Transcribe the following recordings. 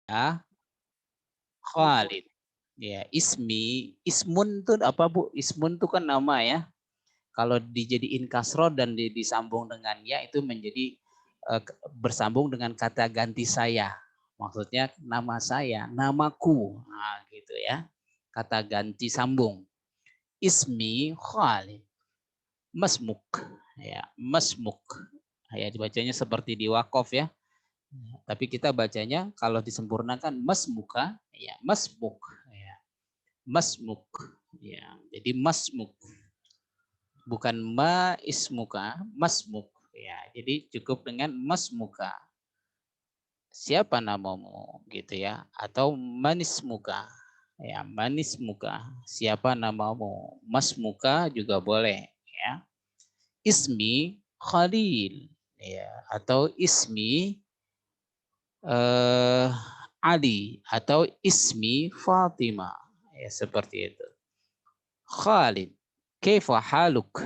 Ya, Khalid. Ya, ismun tuh apa Bu? Ismun tuh kan nama ya. Kalau dijadiin kasro dan disambung dengan ya itu menjadi bersambung dengan kata ganti saya. Maksudnya nama saya, namaku. Nah, gitu ya. Kata ganti sambung. Ismi Khalid. Masmuk. Ya, masmuk. Ya, dibacanya seperti di Wakof ya. Tapi kita bacanya kalau disempurnakan masmuka, ya masmuk. Ya, masmuk. Ya, jadi masmuk. Bukan ma ismuka, masmuk. Ya, jadi cukup dengan masmuka. Siapa namamu gitu ya, atau manis muka. Ya, manis muka. Siapa namamu? Mas muka juga boleh ya. Ismi Khalil ya, atau ismi eh, Ali atau ismi Fatima. Ya, seperti itu. Khalid. Kaifa haluk?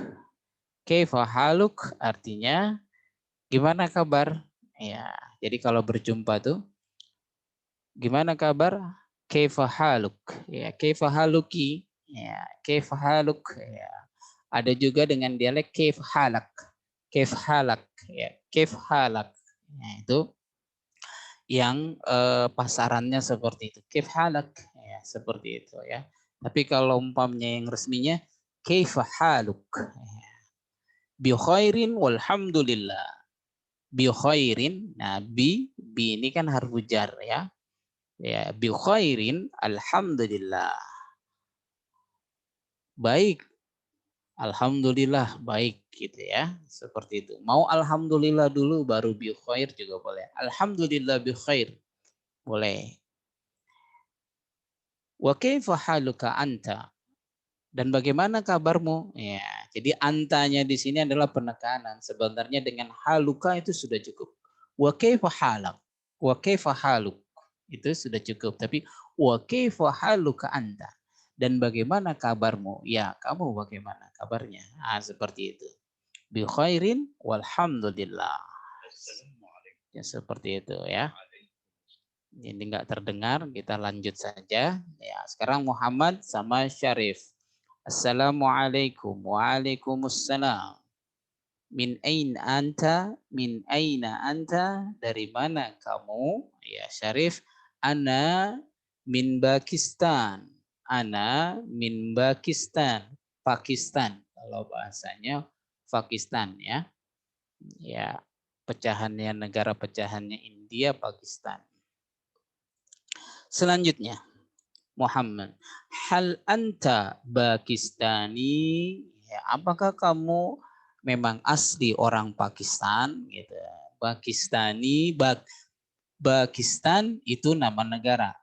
Kaifa haluk artinya gimana kabar? Ya, jadi kalau berjumpa tuh gimana kabar? Kaifa haluk? Ya, kaifa haluki? Ya, kaifa haluk? Ya. Ada juga dengan dialek kaif halak. Kaif halak ya, kaif halak. Nah, itu yang pasarannya seperti itu. Kaif halak ya, seperti itu ya. Tapi kalau umpamanya yang resminya kaif haluk? Ya. Bi khairin walhamdulillah. Bi khairin. Nah, bi ini kan harfu jar ya. Ya, bi khairin alhamdulillah. Baik, alhamdulillah baik gitu ya. Seperti itu. Mau alhamdulillah dulu baru bi khair juga boleh. Alhamdulillah bi khair boleh. Wa kaifa haluka anta? Dan bagaimana kabarmu? Ya, jadi antanya di sini adalah penekanan. Sebenarnya dengan haluka itu sudah cukup. Wa kaifa halak? Wa kaifa haluk? Itu sudah cukup. Tapi wa kaifa haluka anta? Dan bagaimana kabarmu? Ya, kamu bagaimana kabarnya? Ah, seperti itu. Bi khairin walhamdulillah. Ya, seperti itu ya. Ini enggak terdengar, kita lanjut saja. Ya, sekarang Muhammad sama Syarif. Assalamualaikum. Waalaikumsalam. Min ain anta? Min aina anta? Dari mana kamu? Ya, Syarif. Ana min Pakistan. Ana min Pakistan. Pakistan. Kalau bahasanya Pakistan ya. Ya, pecahannya negara pecahannya India, Pakistan. Selanjutnya, Muhammad. Hal anta Pakistani? Ya, apakah kamu memang asli orang Pakistan? Gitu. Pakistani, Pakistan itu nama negara.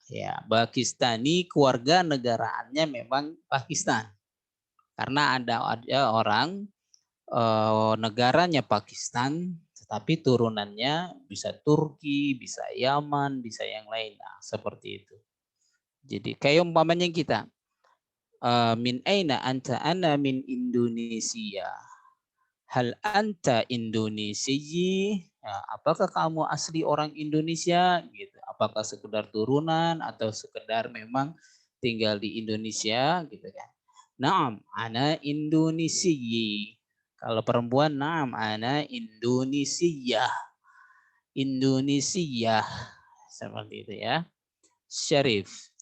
Ya, Pakistani keluarga negaraannya memang Pakistan. Karena ada orang negaranya Pakistan, tetapi turunannya bisa Turki, bisa Yaman, bisa yang lain. Nah, seperti itu. Jadi kayak umpamanya kita, min aina anta? Ana min Indonesia. Hal anta Indonesiyi? Ya, apakah kamu asli orang Indonesia? Gitu. Apakah sekedar turunan atau sekedar memang tinggal di Indonesia gitu kan? Naam, ana Indonesiyi. Kalau perempuan, naam, ana Indonesia. Indonesia. Seperti itu ya. Syarif.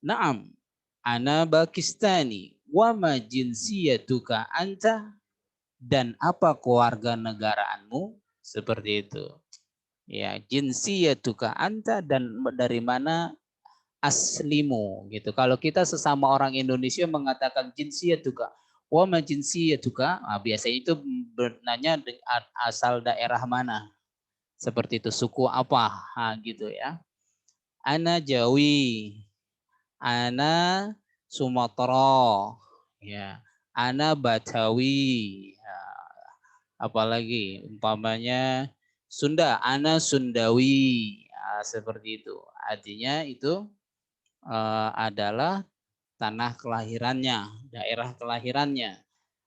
Naam, ana Pakistani. Wa ma jinsiyatuka anta? Dan apa keluarga negaraanmu? Seperti itu. Ya, jinsiyatuka anta, dan dari mana aslimu gitu. Kalau kita sesama orang Indonesia mengatakan jinsiyatuka, wa ma jinsiyatuka, nah, biasanya itu bertanya asal daerah mana. Seperti itu, suku apa, nah, gitu ya. Ana Jawi, ana Sumatera, ya, ana Batawi, ya. Apalagi umpamanya Sunda, ana Sundawi, ya, seperti itu. Artinya itu adalah tanah kelahirannya, daerah kelahirannya.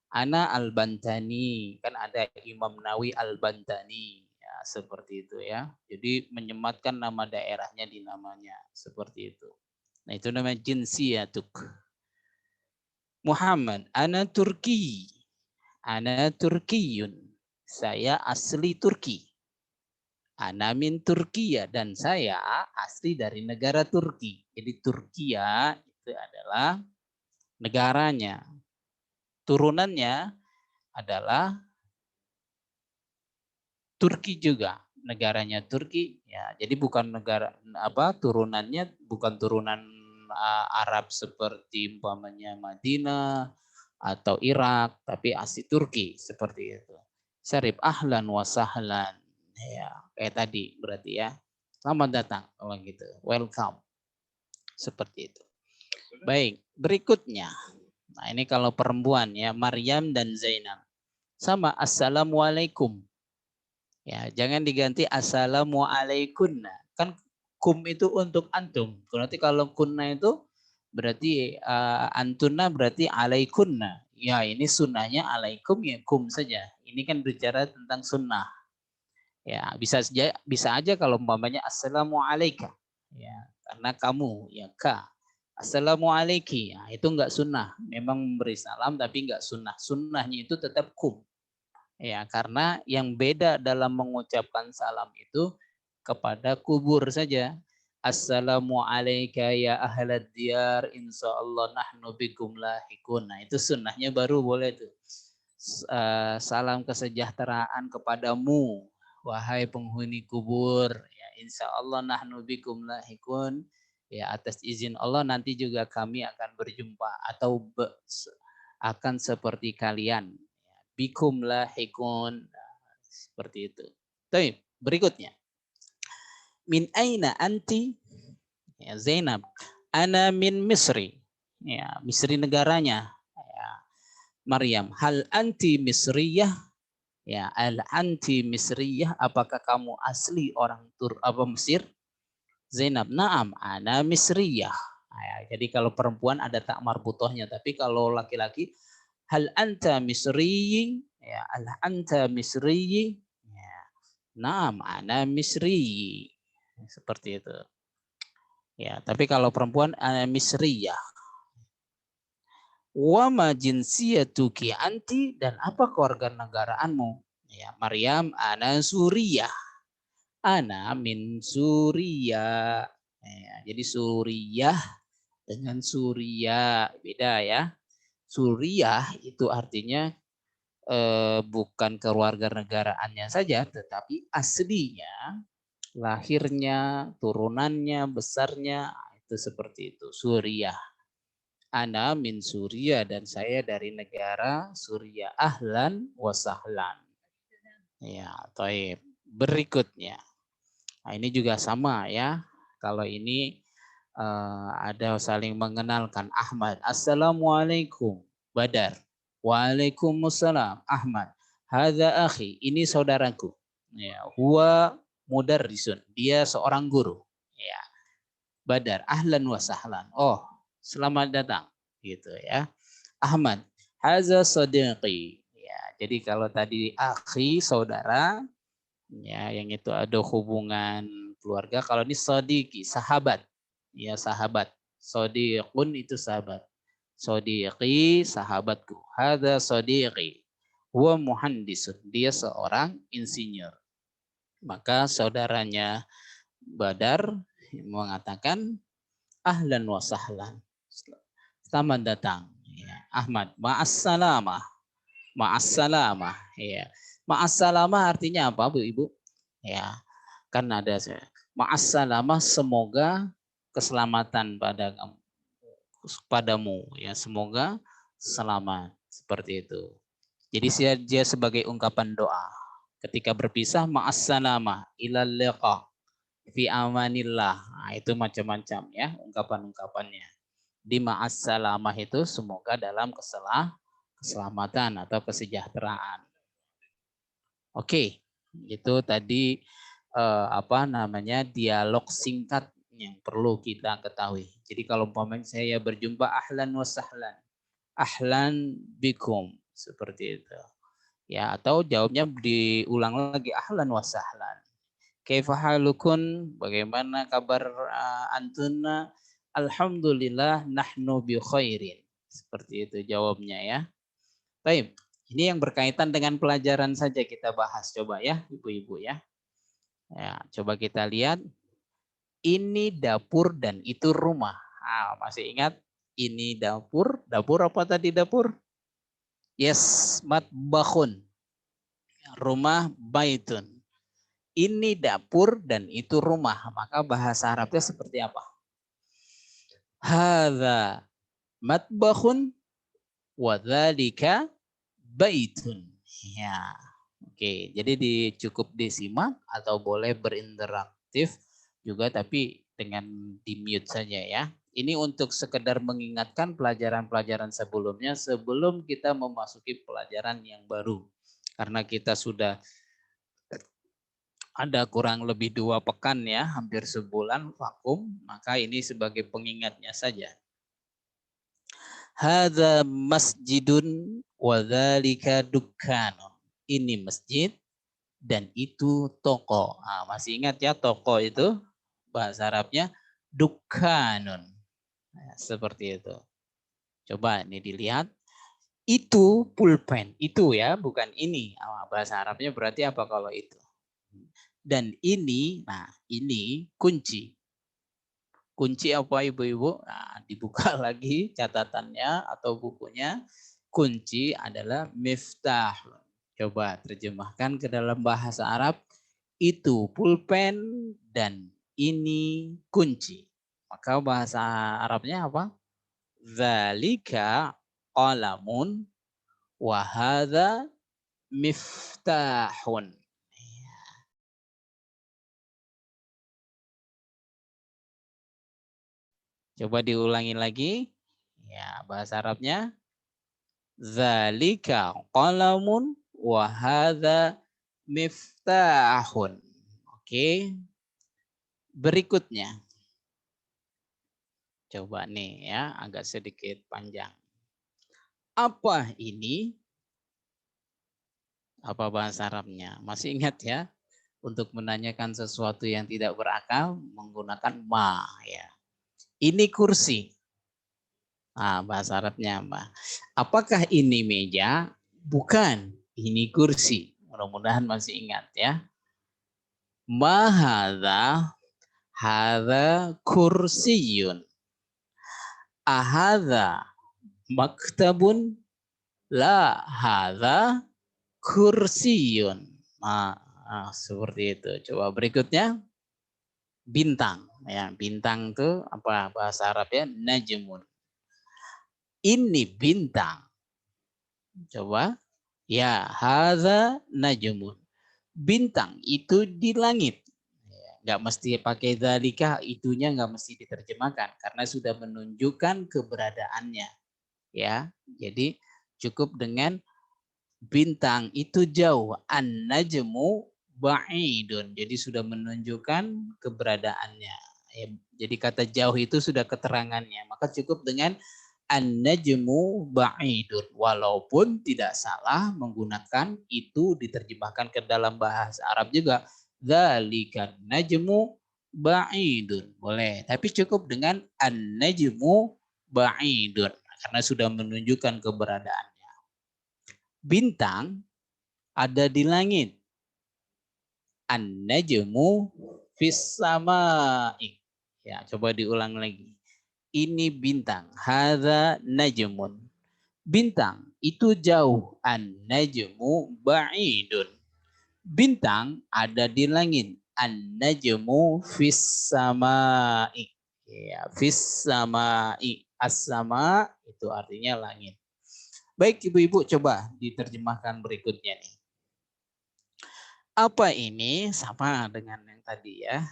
Ana Al-Bantani, kan ada Imam Nawawi Al-Bantani, ya, seperti itu ya. Jadi menyematkan nama daerahnya di namanya seperti itu. Nah, itu namanya jinsiyatuk. Muhammad, ana Turki. Ana Turkiyun. Saya asli Turki. Ana min Turkiya dan saya asli dari negara Turki. Jadi Turkiya itu adalah negaranya. Turunannya adalah Turki juga, negaranya Turki ya. Jadi bukan negara apa turunannya bukan turunan Arab seperti umpamanya Madinah atau Irak, tapi asli Turki seperti itu. Syarif ahlan wa sahlan. Ya, kayak tadi berarti ya. Selamat datang kalau gitu. Welcome. Seperti itu. Baik, berikutnya. Nah, ini kalau perempuan ya, Maryam dan Zainab. Sama assalamualaikum. Ya, jangan diganti assalamualaikunna. Kan kum itu untuk antum. Berarti kalau kunna itu berarti antunna berarti alaikunna. Ya, ini sunnahnya alaikum ya kum saja. Ini kan bicara tentang sunnah. Ya, bisa aja kalau umpamanya assalamualaikum. Ya, karena kamu ya ka. Assalamualaikum. Ya, itu enggak sunnah. Memang memberi salam tapi enggak sunnah. Sunnahnya itu tetap kum. Ya, karena yang beda dalam mengucapkan salam itu kepada kubur saja. Assalamualaikum ya ahlad diyar, insyaallah nahnu bikum lahikun. Nah, itu sunnahnya baru boleh tuh. Salam kesejahteraan kepadamu, wahai penghuni kubur. Ya, insyaallah nahnu bikum lahikun. Ya, atas izin Allah nanti juga kami akan berjumpa atau akan seperti kalian. Bikum lahikun. Seperti itu. Baik, berikutnya. Min aina anti? Ya, Zainab. Ana min Misri. Ya, Misri negaranya. Ya. Maryam, hal anti Misriyah? Ya, al anti Misriyah, apakah kamu asli orang Mesir? Zainab, na'am, ana Misriyah. Ya, jadi kalau perempuan ada tak marbutohnya, tapi kalau laki-laki hal anta Misri? Ya, hal anta Misri? Ya. Naam, ana Misri. Seperti itu. Ya, tapi kalau perempuan ana Misriyah. Wa ma jinsiyatuki anti, dan apa kewarganegaraanmu? Ya, Maryam, ana Suriyah. Ana min Suriah. Ya, jadi Suriah dengan Suriah beda ya. Suriah itu artinya bukan kewarganegaraannya saja, tetapi aslinya, lahirnya, turunannya, besarnya, itu seperti itu. Suriah. Ana min Suriah, dan saya dari negara Suriah. Ahlan wa sahlan. Ya, taib. Berikutnya. Nah, ini juga sama ya. Kalau ini ada saling mengenalkan. Ahmad, assalamualaikum. Badar, waalaikumsalam. Ahmad, hadza akhi, ini saudaraku. Ya, huwa mudarrisun, dia seorang guru. Ya. Badar, ahlan wa sahlan. Oh, selamat datang. Gitu ya. Ahmad, hadza sadiqi. Ya, jadi kalau tadi akhi saudara, ya yang itu ada hubungan keluarga. Kalau ini sodiki, sahabat, ya sahabat. Sodiqun itu sahabat. Sodiqi, sahabatku. Hada sodiqi. Huwa muhandisun, dia seorang insinyur. Maka saudaranya Badar mengatakan ahlan wa sahlan. Selamat datang. Ya. Ahmad, ma'assalamah. Ma'assalamah. Ya. Ma'assalamah artinya apa, Bu Ibu? Ya, kan ada ma'assalamah, semoga keselamatan padamu ya, semoga selamat, seperti itu. Jadi dia sebagai ungkapan doa ketika berpisah, ma'assalamah ilal liqa fi amanillah. Nah, itu macam-macam ya ungkapan-ungkapannya. Di ma'assalamah itu semoga dalam keselamatan atau kesejahteraan. Oke, itu tadi dialog singkat yang perlu kita ketahui. Jadi kalau umpamanya saya berjumpa ahlan wa sahlan, ahlan bikum, seperti itu. Ya, atau jawabnya diulang lagi, ahlan wa sahlan. Kaifa halukun? Bagaimana kabar antuna? Alhamdulillah nahnu bi khairin. Seperti itu jawabnya ya. Baik, ini yang berkaitan dengan pelajaran saja kita bahas coba ya, Ibu-ibu ya. Ya, coba kita lihat. Ini dapur dan itu rumah. Masih ingat? Ini dapur. Dapur apa tadi dapur? Yes, matbakhun. Rumah baitun. Ini dapur dan itu rumah. Maka bahasa Arabnya seperti apa? Hadza matbakhun wa dzalika baitun. Ya. Oke, jadi cukup disimak atau boleh berinteraktif juga tapi dengan di mute saja ya. Ini untuk sekedar mengingatkan pelajaran-pelajaran sebelumnya sebelum kita memasuki pelajaran yang baru. Karena kita sudah ada kurang lebih 2 pekan ya, hampir sebulan vakum, maka ini sebagai pengingatnya saja. Hadza masjidun wa dzalika dukkanun. Ini masjid dan itu toko. Masih ingat ya toko itu bahasa Arabnya dukkanun. Seperti itu. Coba ini dilihat. Itu pulpen. Itu ya, bukan ini. Bahasa Arabnya berarti apa kalau itu? Dan ini, nah ini kunci. Kunci apa ibu-ibu? Nah, dibuka lagi catatannya atau bukunya. Kunci adalah miftah. Coba terjemahkan ke dalam bahasa Arab. Itu pulpen dan ini kunci. Maka bahasa Arabnya apa? Zalika qalamun wa hadza miftahun. Coba diulangi lagi. Ya, bahasa Arabnya zalika qalamun wa hadza miftahun. Oke. Berikutnya. Coba nih ya, agak sedikit panjang. Apa ini? Apa bahasa Arabnya? Masih ingat ya? Untuk menanyakan sesuatu yang tidak berakal menggunakan ma ya. Ini kursi. Bahasa Arabnya apa? Apakah ini meja? Bukan, ini kursi. Mudah-mudahan masih ingat ya. Ma hadza kursiyun. Ahadza maktabun? La hadza kursiyun. Seperti itu. Coba berikutnya bintang. Ya, bintang itu apa bahasa Arabnya? Najmun. Ini bintang. Coba. Ya, hadza najmun. Bintang itu di langit. Nggak mesti pakai dzalika, itunya nggak mesti diterjemahkan karena sudah menunjukkan keberadaannya. Ya, jadi cukup dengan bintang itu jauh, an-najmu ba'idun. Jadi sudah menunjukkan keberadaannya. Jadi kata jauh itu sudah keterangannya. Maka cukup dengan an-najmu ba'idun. Walaupun tidak salah menggunakan itu diterjemahkan ke dalam bahasa Arab juga. Dzalikan najmu ba'idun. Boleh. Tapi cukup dengan an-najmu ba'idun. Karena sudah menunjukkan keberadaan. Bintang ada di langit. An-najmu fis samai. Ya, coba diulang lagi. Ini bintang. Hadza najmun. Bintang itu jauh. An-najmu ba'idun. Bintang ada di langit. An-najmu fis samai. Ya, fis samai. As-sama itu artinya langit. Baik ibu-ibu, coba diterjemahkan berikutnya nih. Apa ini? Sama dengan yang tadi ya.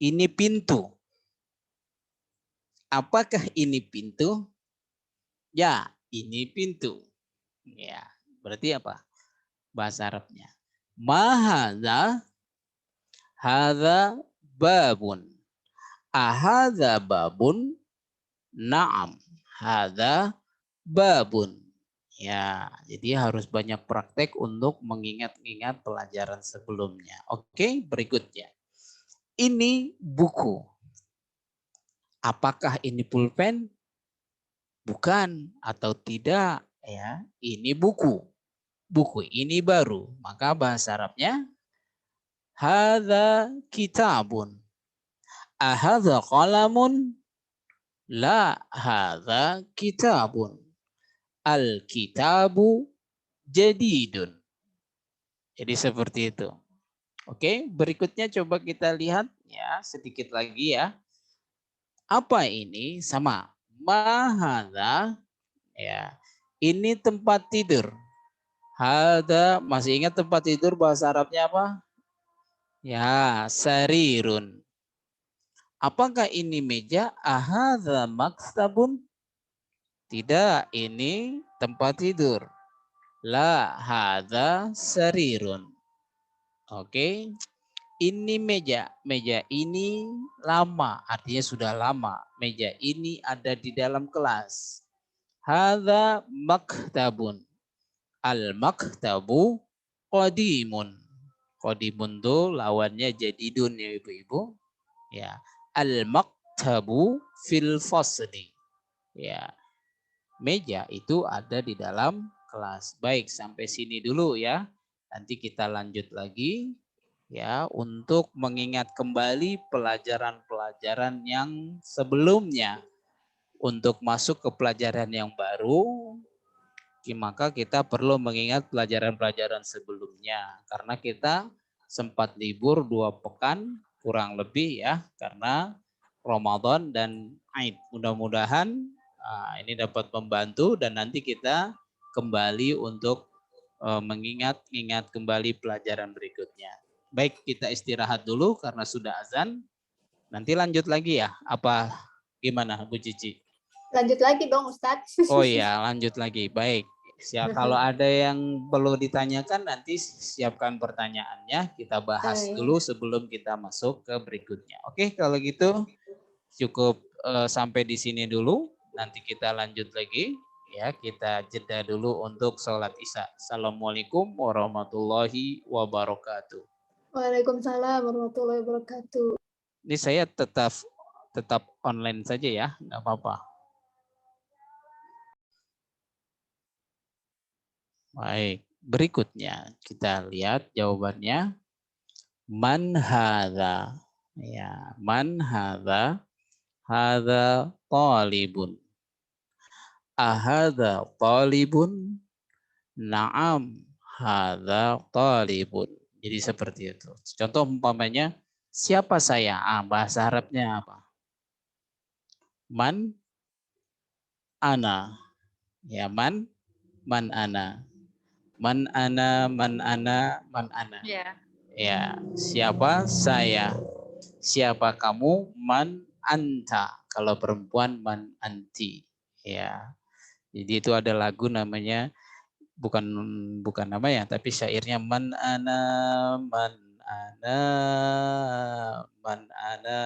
Ini pintu. Apakah ini pintu? Ya, ini pintu. Ya, berarti apa? Bahasa Arabnya. Mahadza hadza babun. Ahadza babun? Naam. Hadza babun. Ya, jadi harus banyak praktek untuk mengingat-ingat pelajaran sebelumnya. Oke, berikutnya. Ini buku. Apakah ini pulpen? Bukan atau tidak, ya. Ini buku. Buku ini baru. Maka bahasa Arabnya hadza kitabun. Ahadza qalamun? La, hadza kitabun. Al-kitabu jadidun. Jadi seperti itu. Oke, berikutnya coba kita lihat ya sedikit lagi ya. Apa ini? Sama. Mahadza, ya. Ini tempat tidur. Hada, masih ingat tempat tidur bahasa Arabnya apa? Ya, sarirun. Apakah ini meja? Ahadza maktabun? Tidak, ini tempat tidur. La, hadza sarirun. Oke. Ini meja. Meja ini lama, artinya sudah lama. Meja ini ada di dalam kelas. Hadza maktabun. Al-maktabu qadimun. Qadimun itu lawannya jadidun ya ibu-ibu. Ya. Al-maktabu fil fasli. Ya. Meja itu ada di dalam kelas. Baik, sampai sini dulu ya. Nanti kita lanjut lagi ya untuk mengingat kembali pelajaran-pelajaran yang sebelumnya. Untuk masuk ke pelajaran yang baru, maka kita perlu mengingat pelajaran-pelajaran sebelumnya karena kita sempat libur 2 pekan kurang lebih ya karena Ramadan dan Aid. Mudah-mudahan ini dapat membantu dan nanti kita kembali untuk mengingat-ingat kembali pelajaran berikutnya. Baik, kita istirahat dulu karena sudah azan. Nanti lanjut lagi ya. Apa gimana Bu Cici? Lanjut lagi dong Ustadz. Oh iya, lanjut lagi. Baik. Kalau ada yang perlu ditanyakan nanti siapkan pertanyaannya. Kita bahas dulu sebelum kita masuk ke berikutnya. Oke, kalau gitu cukup sampai di sini dulu. Nanti kita lanjut lagi. Ya, kita jeda dulu untuk sholat isya. Assalamualaikum warahmatullahi wabarakatuh. Waalaikumsalam warahmatullahi wabarakatuh. Ini saya tetap online saja ya, nggak apa-apa. Baik, berikutnya kita lihat jawabannya. Man hadza. Ya, man hadza? Hadza talibun. Ahadza talibun? Naam, hadza talibun. Jadi seperti itu. Contoh umpamanya, siapa saya? Bahasa Arabnya apa? Man ana. Ya, man ana. Man ana, man ana, man ana. Ya. Ya, siapa saya? Siapa kamu? Man anta. Kalau perempuan man anti. Ya. Jadi itu ada lagu namanya bukan nama ya, tapi syairnya man ana, man ana, man ana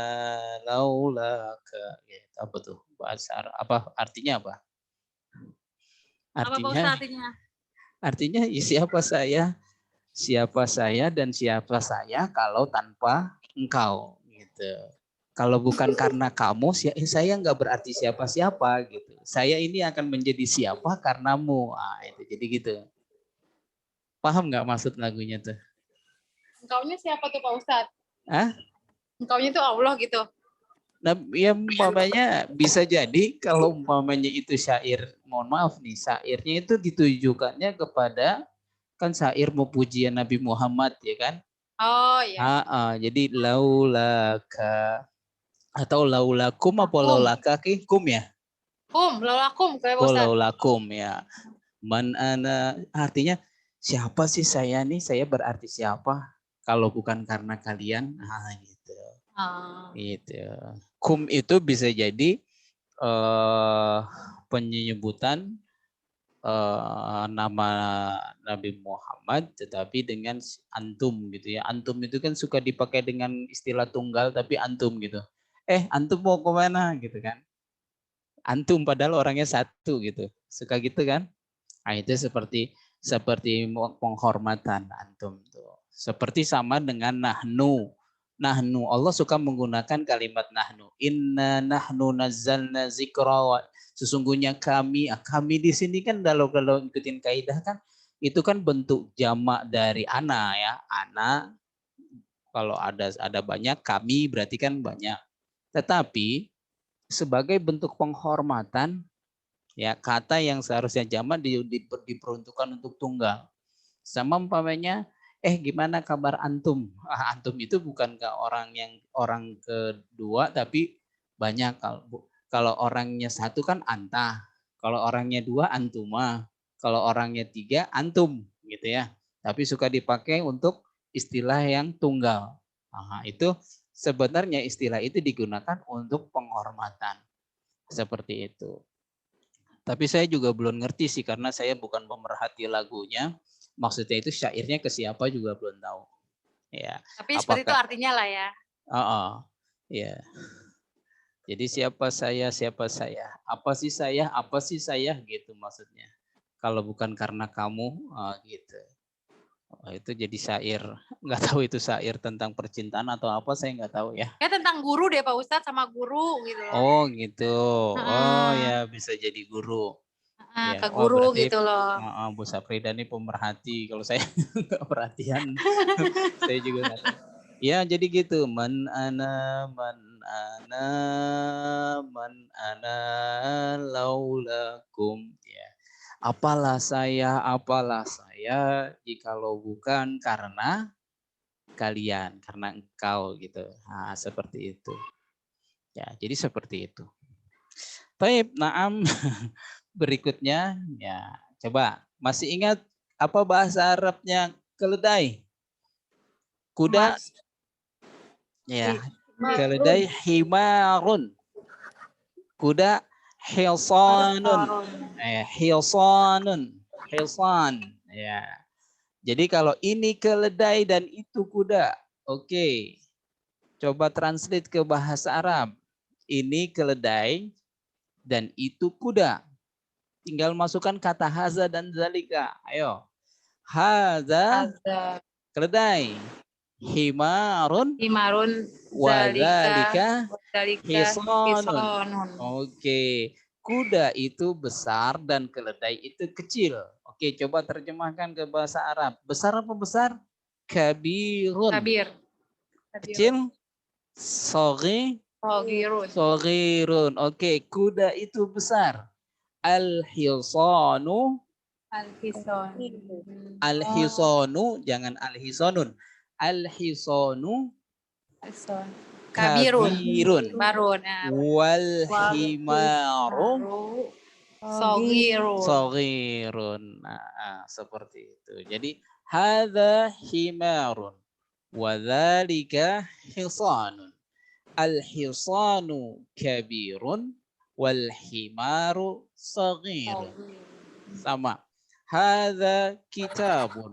laulaka. Ya, apa tuh? Bahasa apa artinya apa? Artinya artinya siapa saya? Siapa saya dan siapa saya kalau tanpa engkau gitu. Kalau bukan karena kamu, saya nggak berarti siapa-siapa gitu. Saya ini akan menjadi siapa karenamu. Itu jadi gitu. Paham nggak maksud lagunya tuh? Engkaunya siapa tuh Pak Ustadz? Hah? Engkaunya tuh Allah gitu. Nah, ya umpamanya bisa jadi kalau umpamanya itu syair, mohon maaf nih, syairnya itu ditujukannya kepada kan syair memujian Nabi Muhammad ya kan? Oh iya. Jadi laulaka atau laulakum apa laulaka kum ya? Laulakum kayak Oh Ustaz. laulakum ya. Man ana artinya siapa sih saya nih? Saya berarti siapa? Kalau bukan karena kalian, gitu. Gitu. Kum itu bisa jadi penyebutan nama Nabi Muhammad tetapi dengan antum gitu ya. Antum itu kan suka dipakai dengan istilah tunggal tapi antum gitu. Antum mau kemana gitu kan. Antum padahal orangnya satu gitu. Suka gitu kan. Nah, itu seperti penghormatan antum tuh. Seperti sama dengan nahnu. Nahnu, Allah suka menggunakan kalimat nahnu. Inna nahnu nazzalna zikra. Sesungguhnya kami di sini kan kalau ikutin kaidah kan itu kan bentuk jamak dari ana ya. Ana kalau ada banyak, kami berarti kan banyak. Tetapi sebagai bentuk penghormatan ya kata yang seharusnya jamak diperuntukkan untuk tunggal. Sama umpamanya gimana kabar antum? Antum itu bukan ke orang kedua tapi banyak. Kalau orangnya satu kan anta, kalau orangnya dua antuma, kalau orangnya tiga antum gitu ya. Tapi suka dipakai untuk istilah yang tunggal. Itu sebenarnya istilah itu digunakan untuk penghormatan seperti itu. Tapi saya juga belum ngerti sih karena saya bukan pemerhati lagunya. Maksudnya itu syairnya ke siapa juga belum tahu. Ya. Tapi seperti itu artinya lah ya. Ya. Jadi siapa saya, apa sih saya gitu maksudnya. Kalau bukan karena kamu gitu. Itu jadi syair. Nggak tahu itu syair tentang percintaan atau apa, saya nggak tahu ya. Ya tentang guru deh Pak Ustadz, sama guru gitu. Oh gitu. Oh ya bisa jadi guru. Ya, ke guru gitu loh. Bu Saprida ini pemerhati. Kalau saya nggak perhatian, saya juga nggak tahu. Ya jadi gitu. Man ana laulakum. Ya. Apalah saya jikalau bukan karena kalian, karena engkau gitu. Nah, seperti itu. Ya, jadi seperti itu. Baik, naam. Berikutnya, ya coba masih ingat apa bahasa Arabnya keledai? Kuda, ya keledai himarun. Kuda hilsanun, hilsan. Ya. Jadi kalau ini keledai dan itu kuda, oke. Coba translate ke bahasa Arab. Ini keledai dan itu kuda. Tinggal masukkan kata haza dan zalika. Ayo. Haza keledai. Himarun zalika hisonun. Oke. Kuda itu besar dan keledai itu kecil. Oke, coba terjemahkan ke bahasa Arab. Besar apa besar? Kabirun. Kecil? Sogirun. Oke, kuda itu besar. Al-hisanu jangan al-hisonun. Al-hisanu kabirun. Wal himaru sogirun. Nah, seperti itu. Jadi hadza himarun wa dzalika hisanun. Al-hisanu kabirun wal himaru saghirun. Sama. Hadza kitabun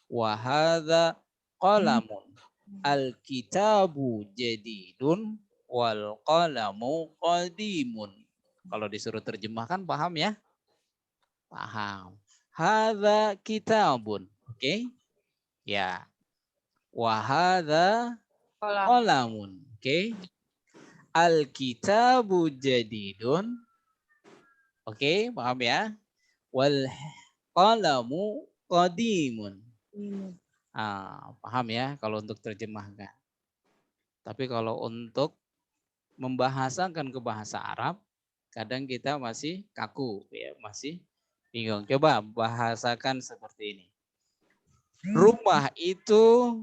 wa hadza qalamun. Al-kitabu jadidun wal qalamu qadimun. Kalau disuruh terjemahkan paham ya? Paham. Hadza kitabun. Oke? Ya. Wa hadza qalamun. Oke? Al-kitabu jadidun. Oke, paham ya? Wal qalamu qadimun. Paham ya kalau untuk terjemahkan. Tapi kalau untuk membahasakan ke bahasa Arab, kadang kita masih kaku ya, masih bingung. Coba bahasakan seperti ini. Rumah itu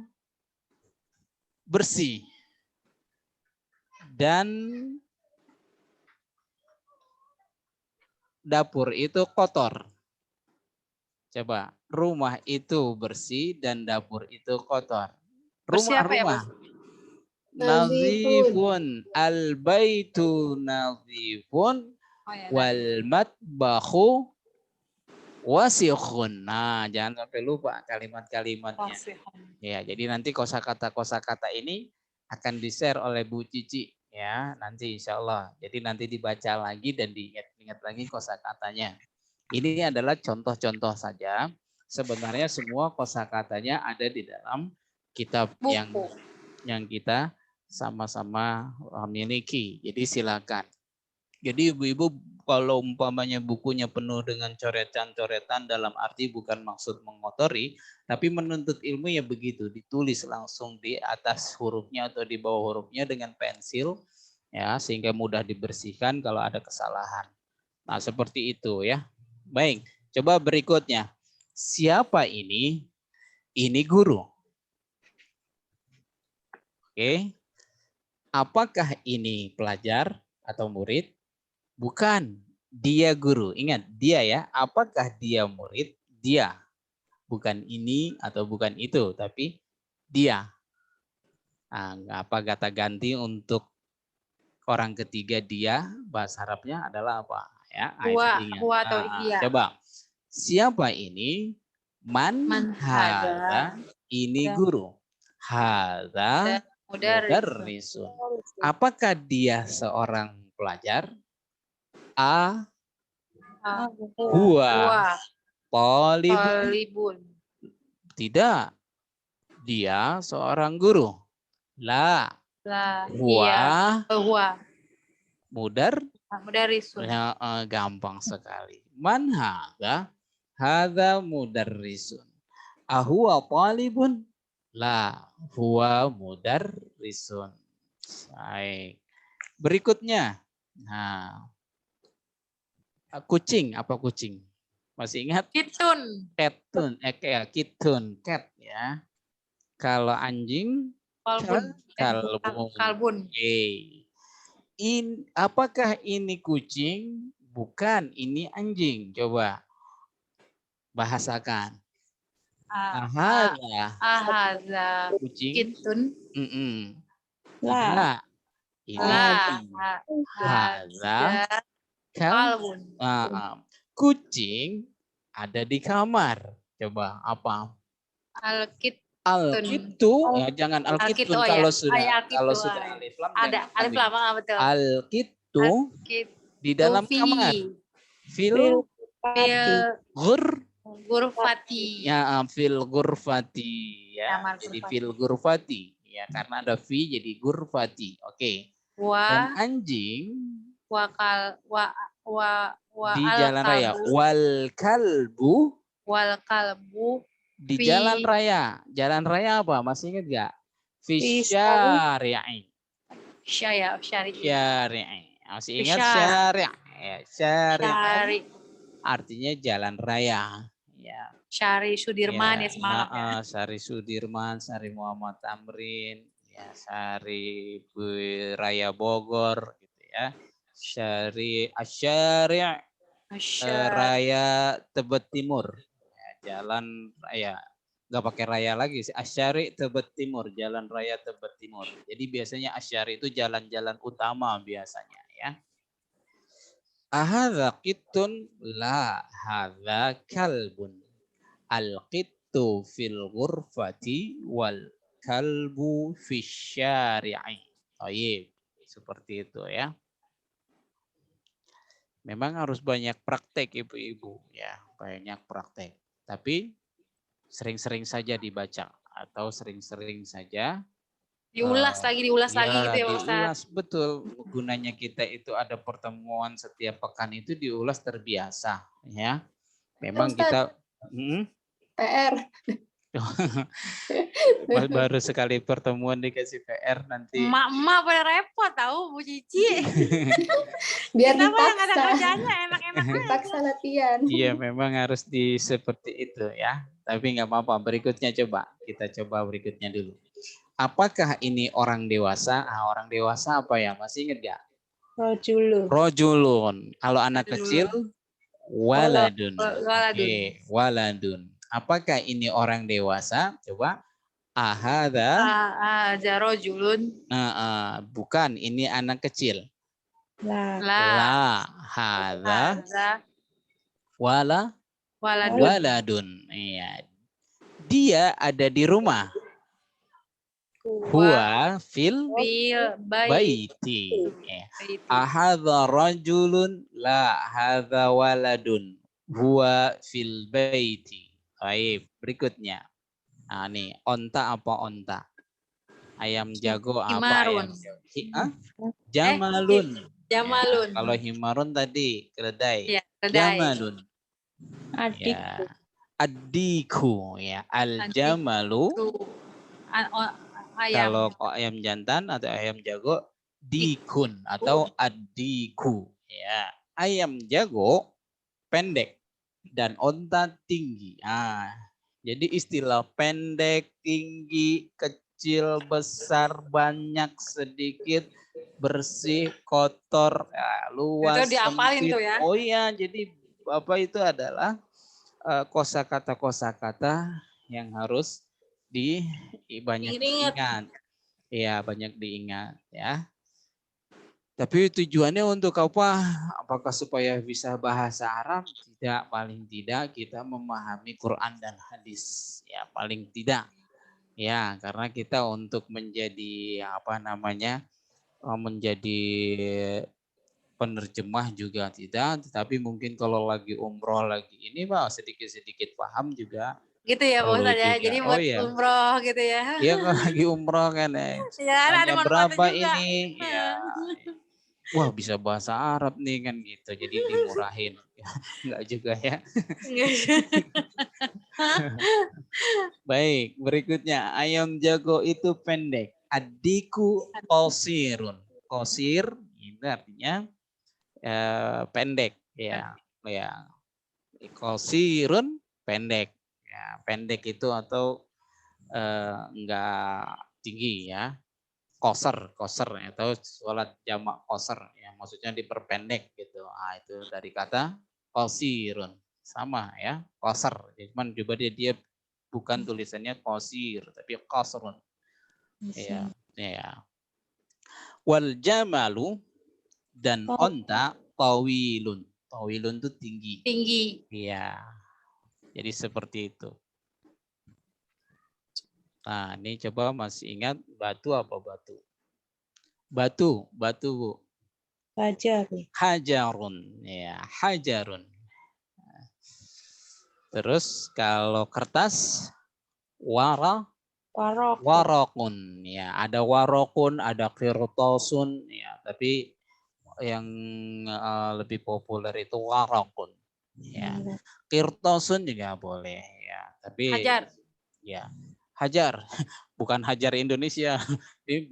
bersih dan dapur itu kotor. Coba, rumah itu bersih dan dapur itu kotor. Rumah-rumah. Nazifun, al-baitu nazifun, wal matbahu wasikhun. Nah, jangan sampai lupa kalimat-kalimatnya. Ya, jadi nanti kosakata ini akan di-share oleh Bu Cici ya, nanti insya Allah. Jadi nanti dibaca lagi dan diingat-ingat lagi kosakatanya. Ini adalah contoh-contoh saja. Sebenarnya semua kosakatanya ada di dalam kitab Buku. yang kita sama-sama miliki. Jadi silakan. Jadi ibu-ibu kalau umpamanya bukunya penuh dengan coretan-coretan dalam arti bukan maksud mengotori, tapi menuntut ilmu ya begitu, ditulis langsung di atas hurufnya atau di bawah hurufnya dengan pensil ya sehingga mudah dibersihkan kalau ada kesalahan. Nah, seperti itu ya. Baik, coba berikutnya. Siapa ini? Ini guru. Oke. Apakah ini pelajar atau murid? Bukan, dia guru. Ingat, dia ya. Apakah dia murid? Dia. Bukan ini atau bukan itu, tapi dia. Nah, apa kata ganti untuk orang ketiga dia? Bahasa Arabnya adalah apa? Ya, Huwa atau iya. coba. Siapa ini? Man hadza. Ini guru. Hadza mudarrisun. Apakah dia seorang pelajar? Huwa talibun. Tidak. Dia seorang guru. La. Huwa mudarrisun. Ya, gampang sekali. Man hadza? Hadza mudarrisun. Ahuwa talibun? La. Huwa mudarrisun. Baik. Berikutnya. Nah, kucing, apa kucing? Masih ingat? Kitun. Kitun, cat ya. Kalau anjing, kalbun. Apakah ini kucing? Bukan, ini anjing. Coba bahasakan. Ahadza kucing. Kitun. Nah, ini hadza kalbun. Kucing ada di kamar. Coba apa? Al-kitu, ya jangan al-kitun kalau sudah alif lam. Ada alif lam, betul. Al-kitu di dalam kamar. Fil ghurfati. Ya, fil ghurfati ya. Jadi fil ghurfati ya karena ada fi jadi ghurfati. Oke. Dan anjing di jalan raya. Wal kalbu di jalan raya. Jalan raya apa? Masih ingat gak? Fisyari'i. Syari'i. Masih ingat syari'? Ya, syari'. Artinya jalan raya. Ya. Syari Sudirman ya semalam ya. Syari Sudirman, Syari Muhammad Tamrin, ya Syari Raya Bogor gitu ya. Syari Asyari' Raya Tebet Timur. Jalan raya, nggak pakai raya lagi sih. Asyari Tebet Timur, jalan raya Tebet Timur. Jadi biasanya asyari itu jalan-jalan utama biasanya ya. Ahadza qittun? La, hadza kalbun. Al-qittu fil ghurfati wal kalbu fisyari'i. Baik, seperti itu ya. Memang harus banyak praktek ibu-ibu ya, banyak praktek. Tapi sering-sering saja dibaca atau sering-sering saja diulas lagi gitu ya Pak Ustaz. Diulas, betul. Gunanya kita itu ada pertemuan setiap pekan itu diulas terbiasa ya. Memang Ustaz, kita PR. Baru sekali pertemuan dikasih PR nanti. Emak-emak pada repot tahu Bu Cici. Biar kita dipaksa. Ada kerjanya enak-enak dipaksa latihan. Iya memang harus seperti itu ya. Tapi nggak apa-apa. Berikutnya kita coba berikutnya dulu. Apakah ini orang dewasa? Orang dewasa apa ya? Masih ingat nggak? Rojulun. Kalau anak kecil waladun. Oke, waladun. Apakah ini orang dewasa? Coba. Ahadza rojulun. Bukan, ini anak kecil. La. Hadza waladun. Iya. Dia ada di rumah. Huwa fil baiti. Ahadza rajulun? La, hadza waladun. Huwa fil baiti. Baik, berikutnya. Nah, nih, onta apa onta? Ayam jago apa ayam Himarun. jago? Jamalun. Ya, Jamalun. kalau himarun tadi keledai. Ya, kedai. Jamalun. Adik. Ya. Adiku ya. Al jamalu Tuh. kalau Ayam. ayam jantan atau ayam jago dikun atau adiku ya. Ayam jago pendek dan onta tinggi. Jadi istilah pendek, tinggi, kecil, besar, banyak, sedikit, bersih, kotor, luas, Itu diapalin sempit. tuh ya. Oh iya, jadi Bapak itu adalah kosakata-kosakata yang harus banyak Ingat. diingat. Iya, banyak diingat ya. Tapi tujuannya untuk apa? Apakah supaya bisa bahasa Arab? Tidak, paling tidak kita memahami Quran dan hadis. Ya, paling tidak. Ya, karena kita untuk menjadi menjadi penerjemah juga tidak, tetapi mungkin kalau lagi umroh lagi ini Pak sedikit-sedikit paham juga Gitu ya Pak perlu Ustadz ya. juga. Jadi Oh buat iya. umroh gitu ya. Iya kalau lagi umroh kan Ya ada tanya manfaatnya berapa juga. ini? Ya. Wah bisa bahasa Arab nih kan gitu. Jadi dimurahin. Enggak juga ya. Baik, berikutnya ayam jago itu pendek. Adiku qasirun. Qasir itu artinya pendek ya. Ya. Qasirun pendek. Ya, pendek itu atau enggak tinggi ya. Koser atau sholat jamak koser ya maksudnya diperpendek gitu. Itu dari kata qasirun sama ya koser cuman coba dia bukan tulisannya qasir tapi qasrun ya ya. Wal jamalu dan onta tawilun itu tinggi. Iya. Jadi seperti itu. Nah, ini coba masih ingat batu apa batu? Batu Bu. Hajarun, ya hajarun. Terus kalau kertas warokun, ya ada warokun, ada kirtosun, ya tapi yang lebih populer itu warokun, ya kirtosun juga boleh, ya tapi ya hajar, bukan hajar Indonesia, ini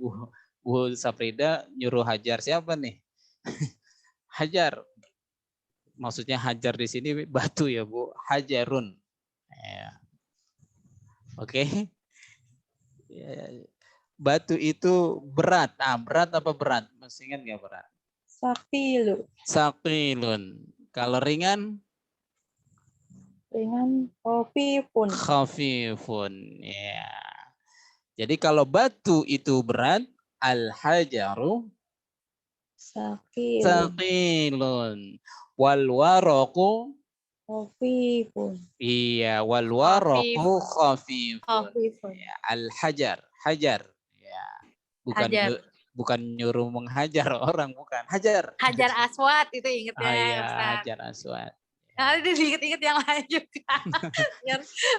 Bu Safrida nyuruh hajar siapa nih? Hajar. Maksudnya hajar di sini batu ya Bu, hajarun. Ya. Oke. Ya. Batu itu berat. Berat apa berat? Masih ingat nggak berat? Sakilun. Kalau ringan? Khafifun. Ya. Jadi kalau batu itu berat, al-hajaru sakilun. Wal waroku iya, wal waroku khafifun. Ya, al-hajar, hajar. Ya. Bukan nyuruh menghajar orang, bukan. Hajar. Hajar aswad itu ingetnya. Iya, hajar aswad. Nah, diinget-inget yang lain juga.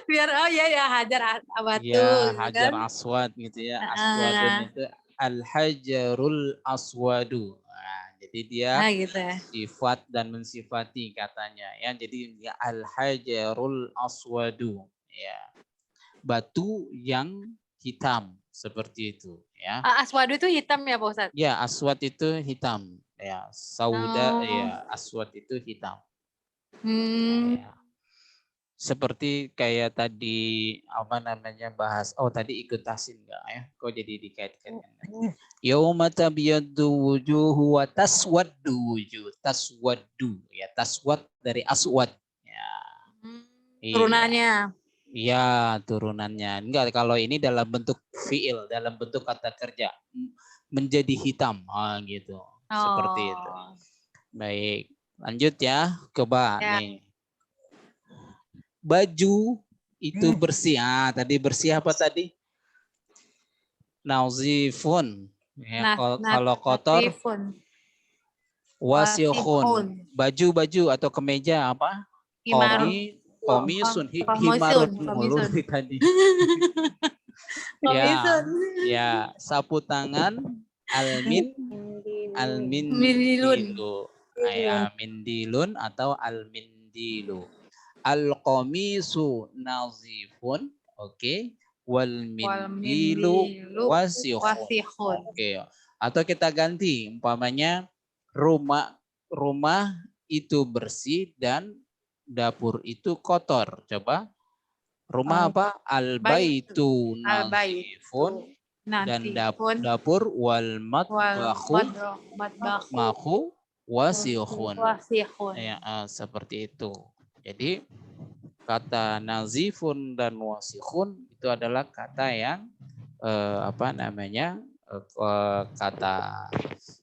biar oh iya ya hajar batu. Iya, gitu hajar kan. aswad gitu ya. Aswadun itu al-hajarul aswadu. Nah, jadi dia Gitu ya. sifat dan mensifati katanya ya. Jadi dia al-hajarul aswadu ya. Batu yang hitam seperti itu ya. Aswadu itu hitam ya Pak Ustadz? Ya, aswad itu hitam ya. Sauda ya, aswad itu hitam. Ya. Seperti kayak tadi bahas tadi ikut tasin enggak ya? Kok jadi dikait-kaitkan? Yauma tabyaddu wujuhu wa taswaddu wujuh. Taswaddu ya, taswad dari aswad ya. Turunannya. Iya, turunannya. Enggak, kalau ini dalam bentuk fiil, dalam bentuk kata kerja. Menjadi hitam, gitu. Seperti itu. Baik, lanjut ya. Coba nih. Baju itu bersih. Tadi bersih apa tadi? Nazifun. Ya, kalau kotor wasihun. Baju atau kemeja apa? Himarun. Komisun, Komisun, himarun mulu komisun. dari tadi. Komisun. Ya, sapu tangan, almin, Mindilun. almindilu. Ya, mindilun atau almindilu. Al-qamisu nazifun, oke. Wal mindilu wasihun. Oke. Atau kita ganti, umpamanya rumah itu bersih dan dapur itu kotor. Coba. Rumah apa? Al-baitu nazifun dan dapur wal matbahu wasihun. Ya, seperti itu. Jadi kata nazifun dan wasihun itu adalah kata yang kata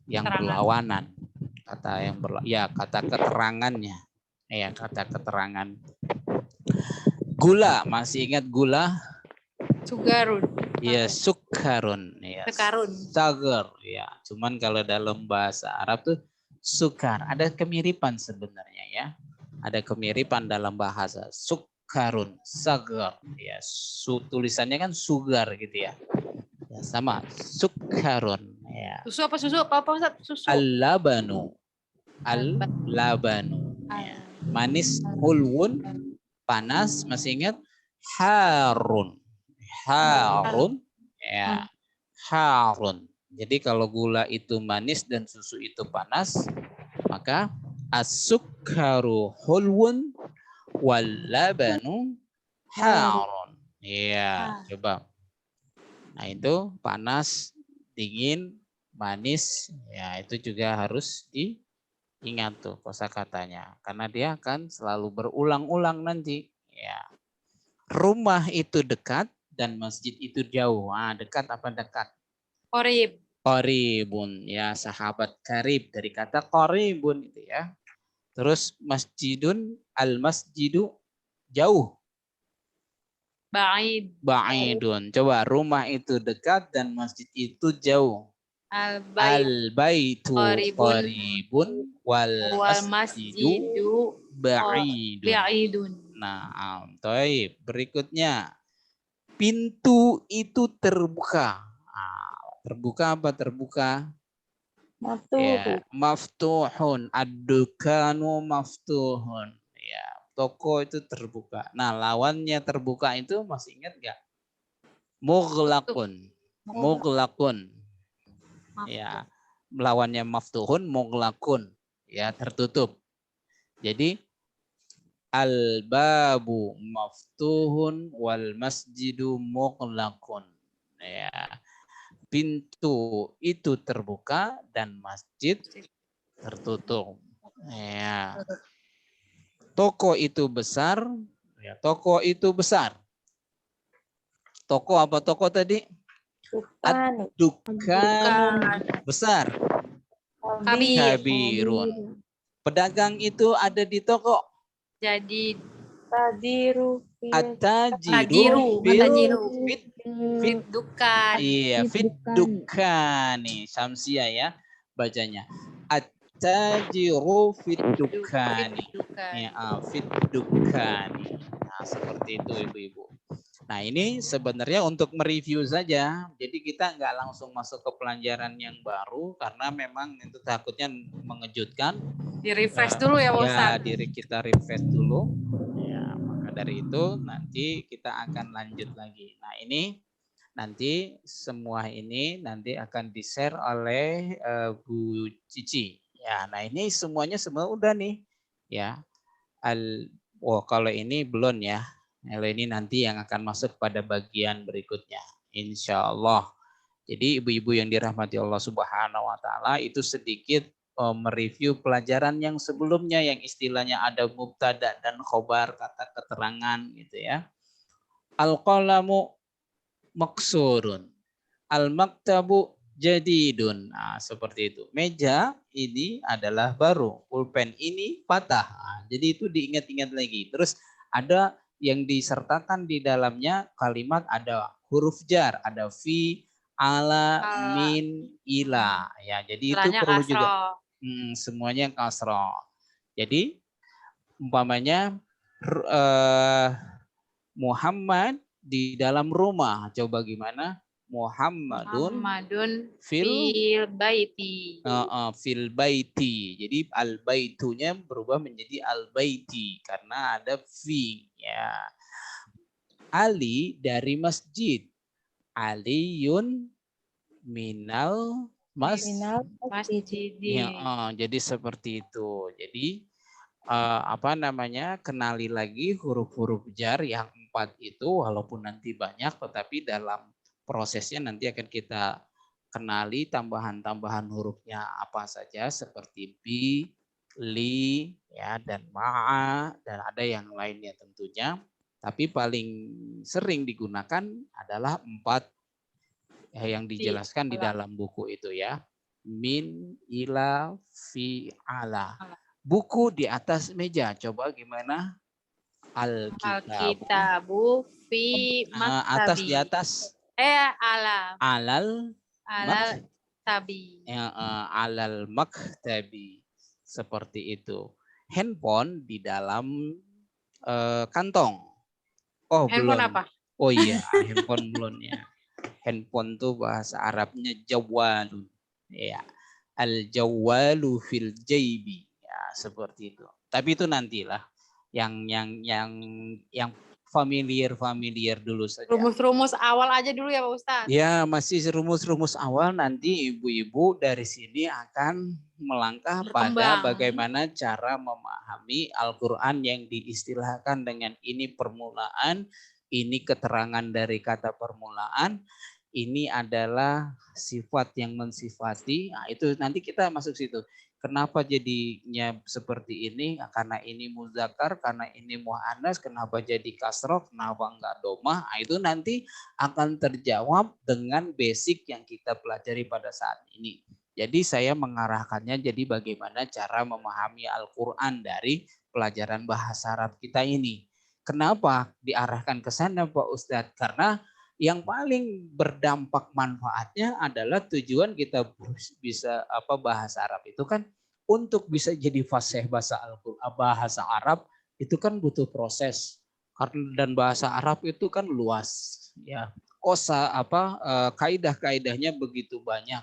yang berlawanan. Kata keterangannya. Ya, kata keterangan. Gula, masih ingat gula? Sugarun. Ya, sukarun. Ya, Sukarun. Sagar. Ya, cuman kalau dalam bahasa Arab tuh sukar. Ada kemiripan sebenarnya ya. Ada kemiripan dalam bahasa. Sukarun, sagar. Ya, tulisannya kan sugar gitu ya. Ya, sama, sukarun. Ya. Susu apa susu? Apa Ustaz? Susu. Al-labanu. Al-labanu. Ya. Manis, hulwun, panas, masih ingat? Harun. Harun. Ya. Harun. Jadi kalau gula itu manis dan susu itu panas, maka as-sukharu hulwun wal labanu harun. Ya, coba. Nah, itu panas, dingin, manis, ya itu juga harus diingat tuh kosakatanya karena dia akan selalu berulang-ulang nanti, ya. Rumah itu dekat dan masjid itu jauh. Dekat apa dekat? Qorib. Qoribun, ya, sahabat karib dari kata qoribun itu ya. Terus masjidun, al-masjidu jauh. Ba'idun. Coba, rumah itu dekat dan masjid itu jauh. Al-baitu qaribun wal masjidu ba'idun. Nah, toib. Berikutnya, pintu itu terbuka. Terbuka apa terbuka? Ya, maftuhun. Ad-dukanu maftuhun. Ya, toko itu terbuka. Nah, lawannya terbuka itu masih ingat nggak? Mughlaqun. Mughlaqun. Ya, lawannya maftuhun, mughlaqun. Ya, tertutup. Jadi al-babu maftuhun wal masjidu mughlaqun. Ya. Pintu itu terbuka dan masjid tertutup. Ya. Toko itu besar, ya, toko itu besar. Toko apa toko tadi? Ad-dukan besar. Kabirun. Pedagang itu ada di toko. Jadi Tadiru. At-tajiru fit dukan. Iya, fit dukan nih, Samsia ya bacanya. At-tajiru fit dukani. Ya, fit dukani. Nah, seperti itu Ibu-ibu. Nah, ini sebenarnya untuk mereview saja. Jadi kita nggak langsung masuk ke pelajaran yang baru karena memang itu takutnya mengejutkan. Di refresh dulu ya, Pak Ustaz. Ya, diri kita refresh dulu. Ya, maka dari itu nanti kita akan lanjut lagi. Nah, ini nanti semua ini nanti akan di-share oleh Bu Cici. Ya, nah ini semuanya semua udah nih. Ya. Kalau ini belum ya. Kalau ini nanti yang akan masuk pada bagian berikutnya. Insya Allah. Jadi ibu-ibu yang dirahmati Allah Subhanahu wa Ta'ala itu sedikit mereview pelajaran yang sebelumnya yang istilahnya ada mubtada dan khobar, kata keterangan gitu ya. Al-qalamu maksurun. Al-maktabu jadidun. Nah, seperti itu. Meja ini adalah baru. Pulpen ini patah. Nah, jadi itu diingat-ingat lagi. Terus ada yang disertakan di dalamnya kalimat ada huruf jar, ada fi, ala, min, ila. Ya, jadi itu perlu juga. Semuanya kasroh. Jadi umpamanya Muhammad di dalam rumah. Coba gimana? Muhammadun Muhammadun fil fil baiti. fil baiti. Jadi al baitunya berubah menjadi al baiti karena ada fi ya. Ali dari masjid. Aliyun minal Minal masjid. Masjidin. jadi seperti itu. Jadi apa namanya, kenali lagi huruf-huruf jar yang 4 itu, walaupun nanti banyak, tetapi dalam prosesnya nanti akan kita kenali tambahan-tambahan hurufnya apa saja, seperti bi, li, ya, dan ma'a, dan ada yang lainnya tentunya. Tapi paling sering digunakan adalah 4 yang dijelaskan di dalam buku itu ya. Min, ila, fi, ala. Buku di atas meja. Coba gimana? Alkitab. Alkitabu fi Atas di maktabi. atas. Alal Alal tabi. alal maktabi. Seperti itu. Handphone di dalam kantong. Oh, Handphone belum. apa? Oh iya, handphone belum ya. Handphone tuh bahasa Arabnya jawalun. Ya. Al-jawwalu fil jaybi. Ya, seperti itu. Tapi itu nantilah yang familiar dulu saja. Rumus-rumus awal aja dulu ya Pak Ustadz. Ya, masih rumus-rumus awal, nanti ibu-ibu dari sini akan melangkah pada Berkembang. bagaimana cara memahami Al-Qur'an yang diistilahkan dengan ini permulaan, ini keterangan dari kata permulaan, ini adalah sifat yang mensifati. Nah, itu nanti kita masuk situ. Kenapa jadinya seperti ini? Karena ini muzakkar, karena ini muannas, kenapa jadi kasroh, kenapa enggak domah? Nah, itu nanti akan terjawab dengan basic yang kita pelajari pada saat ini. Jadi saya mengarahkannya jadi bagaimana cara memahami Al-Qur'an dari pelajaran bahasa Arab kita ini. Kenapa diarahkan ke sana Pak Ustadz? Karena yang paling berdampak manfaatnya adalah tujuan kita bisa bahasa Arab itu kan untuk bisa jadi fasih bahasa Arab itu kan butuh proses, dan bahasa Arab itu kan luas ya. Kaidah-kaidahnya begitu banyak,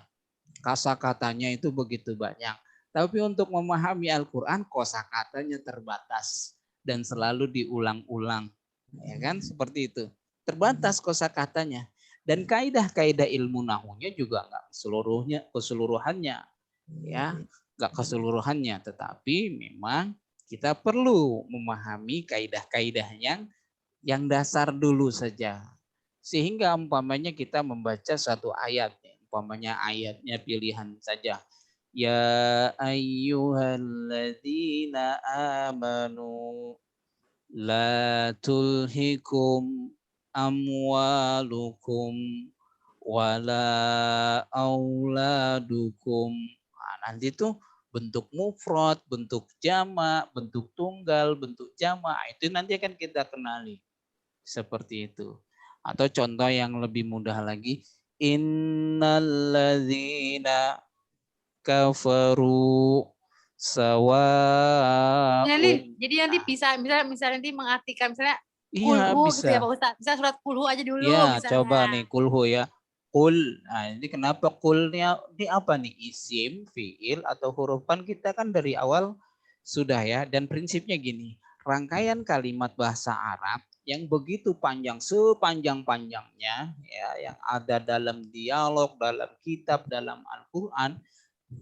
kosakatanya itu begitu banyak. Tapi untuk memahami Al-Qur'an kosakatanya terbatas dan selalu diulang-ulang. Ya kan, seperti itu. Terbatas kosakatanya. Dan kaidah-kaidah ilmu nahunya juga enggak keseluruhannya ya, enggak keseluruhannya, tetapi memang kita perlu memahami kaidah-kaidah yang dasar dulu saja. Sehingga umpamanya kita membaca satu ayat, umpamanya ayatnya pilihan saja. Ya ayyuhalladzina amanu la tulhikum amwalukum wala auladukum. Nah, nanti tuh bentuk mufrad, bentuk jamak, bentuk tunggal, bentuk jamak, itu nanti akan kita kenali. Seperti itu. Atau contoh yang lebih mudah lagi, innalladzina kafaru sawaun. Jadi nanti bisa misalnya nanti mengartikan misalnya Iya, kulhu gitu ya bisa. Pak Ustadz. Bisa surat kulhu aja dulu Ya, misalnya. coba nih kulhu ya. Kul. Nah, ini kenapa kulnya ini apa nih? Isim, fiil atau huruf? Kan kita kan dari awal sudah ya, dan prinsipnya gini. Rangkaian kalimat bahasa Arab yang begitu panjang, sepanjang-panjangnya ya, yang ada dalam dialog, dalam kitab, dalam Al-Qur'an,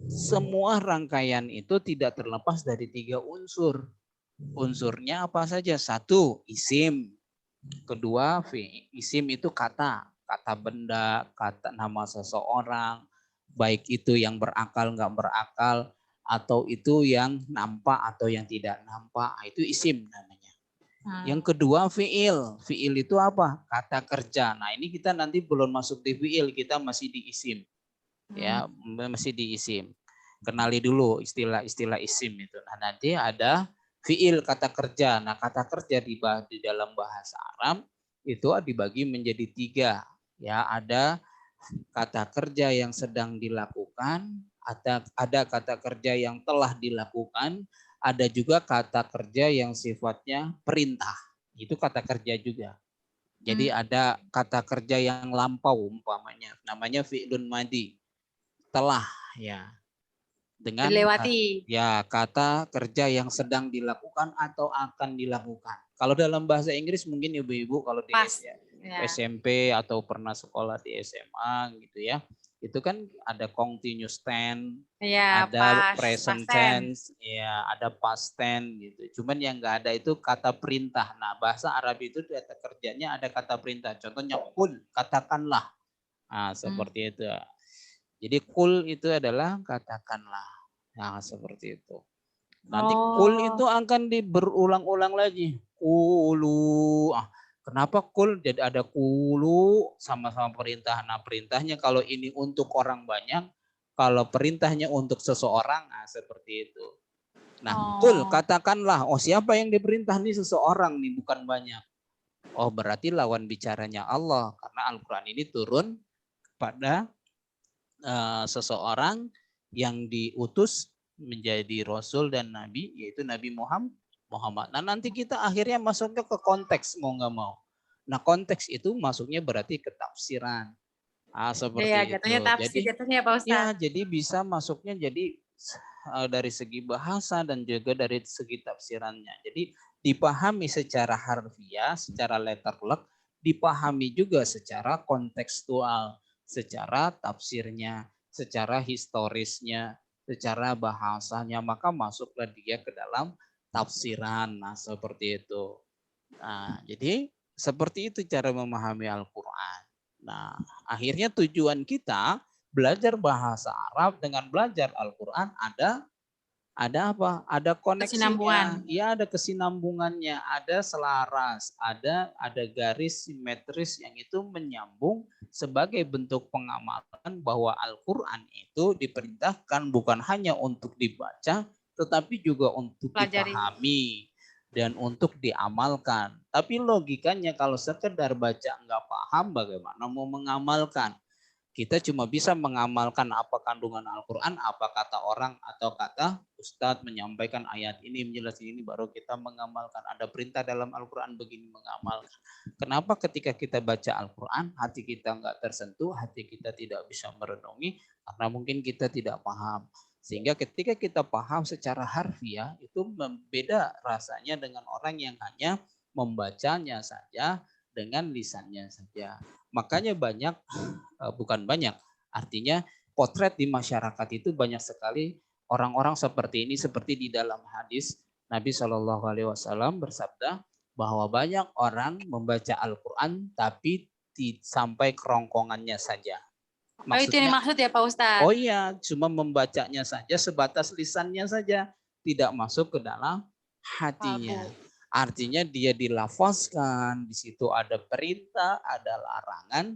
semua rangkaian itu tidak terlepas dari 3 unsur. Unsurnya apa saja? 1, isim. Kedua, isim itu kata benda, kata nama seseorang, baik itu yang berakal nggak berakal, atau itu yang nampak atau yang tidak nampak, itu isim namanya. Yang kedua fiil itu apa? Kata kerja. Nah, ini kita nanti belum masuk di fiil, kita masih di isim. Ya, masih di isim. Kenali dulu istilah-istilah isim itu. Nah, nanti ada fiil, kata kerja. Nah, kata kerja di dalam bahasa Arab itu dibagi menjadi 3. Ya, ada kata kerja yang sedang dilakukan, ada kata kerja yang telah dilakukan, ada juga kata kerja yang sifatnya perintah. Itu kata kerja juga. Jadi ada kata kerja yang lampau umpamanya, namanya fi'lun madi. Telah ya. Dengan Dilewati. ya kata kerja yang sedang dilakukan atau akan dilakukan. Kalau dalam bahasa Inggris mungkin ibu-ibu kalau di Pas. Ya. SMP atau pernah sekolah di SMA gitu ya. Itu kan ada continuous tense, Ya, ada pas present tense, ya ada past tense gitu. Cuman yang enggak ada itu kata perintah. Nah, bahasa Arab itu kata kerjanya ada kata perintah. Contohnya kul, katakanlah. Nah, seperti itu. Jadi kul itu adalah katakanlah. Nah, seperti itu. Nanti kul itu akan berulang-ulang lagi. Kulu. Kenapa kul? Jadi ada kulu sama-sama perintah. Nah, perintahnya kalau ini untuk orang banyak, kalau perintahnya untuk seseorang, seperti itu. Nah, kul katakanlah. Oh, siapa yang diperintah nih? Seseorang nih, bukan banyak. Oh, berarti lawan bicaranya Allah. Karena Al-Quran ini turun pada seseorang yang diutus menjadi rasul dan nabi, yaitu Nabi Muhammad. Nah, nanti kita akhirnya masuknya ke konteks mau nggak mau. Nah, konteks itu masuknya berarti ke tafsiran. Seperti itu. Tafsir, jatuhnya Pak Ustadz. Ya, jadi bisa masuknya jadi dari segi bahasa dan juga dari segi tafsirannya. Jadi dipahami secara harfiah, secara letterlek, dipahami juga secara kontekstual, secara tafsirnya, secara historisnya, secara bahasanya, maka masuklah dia ke dalam tafsiran. Nah, seperti itu. Nah, jadi seperti itu cara memahami Al-Quran. Nah, akhirnya tujuan kita belajar bahasa Arab dengan belajar Al-Quran ada apa? Ada koneksinya. Ya, ada kesinambungannya, ada selaras, ada garis simetris yang itu menyambung sebagai bentuk pengamalan bahwa Al-Quran itu diperintahkan bukan hanya untuk dibaca, tetapi juga untuk dipahami dan untuk diamalkan. Tapi logikanya kalau sekedar baca nggak paham, bagaimana mau mengamalkan? Kita cuma bisa mengamalkan apa kandungan Al-Quran, apa kata orang atau kata Ustadz menyampaikan ayat ini, menjelaskan ini, baru kita mengamalkan. Ada perintah dalam Al-Quran begini, mengamalkan. Kenapa ketika kita baca Al-Quran, hati kita nggak tersentuh, hati kita tidak bisa merenungi, karena mungkin kita tidak paham. Sehingga ketika kita paham secara harfiah, itu beda rasanya dengan orang yang hanya membacanya saja dengan lisannya saja. Makanya banyak, bukan banyak, artinya potret di masyarakat itu banyak sekali orang-orang seperti ini, seperti di dalam hadis Nabi Shallallahu Alaihi Wasallam bersabda bahwa banyak orang membaca Al-Quran tapi sampai kerongkongannya saja. Maksudnya, itu yang maksud ya Pak Ustadz? Oh iya, cuma membacanya saja, sebatas lisannya saja, tidak masuk ke dalam hatinya. Artinya dia dilafazkan, di situ ada perintah, ada larangan,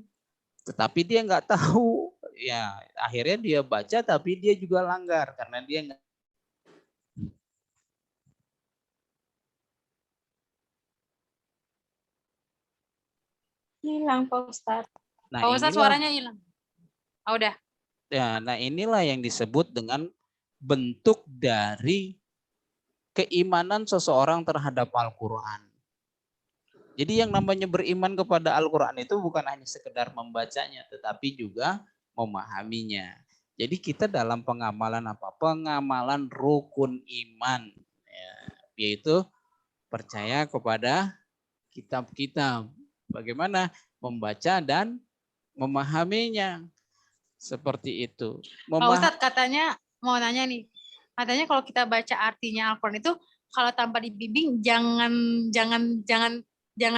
tetapi dia nggak tahu. Ya, akhirnya dia baca tapi dia juga langgar karena dia nggak. Hilang Pak Ustadz. Nah, Pak Ustadz suaranya hilang. Oh, udah. Ya, nah inilah yang disebut dengan bentuk dari keimanan seseorang terhadap Al-Quran. Jadi yang namanya beriman kepada Al-Quran itu bukan hanya sekedar membacanya, tetapi juga memahaminya. Jadi kita dalam pengamalan apa? Pengamalan rukun iman. Ya, yaitu percaya kepada kitab-kitab. Bagaimana membaca dan memahaminya. Seperti itu. Pak Ustadz katanya, mau nanya nih. Katanya kalau kita baca artinya Al-Quran itu, kalau tanpa dibimbing jangan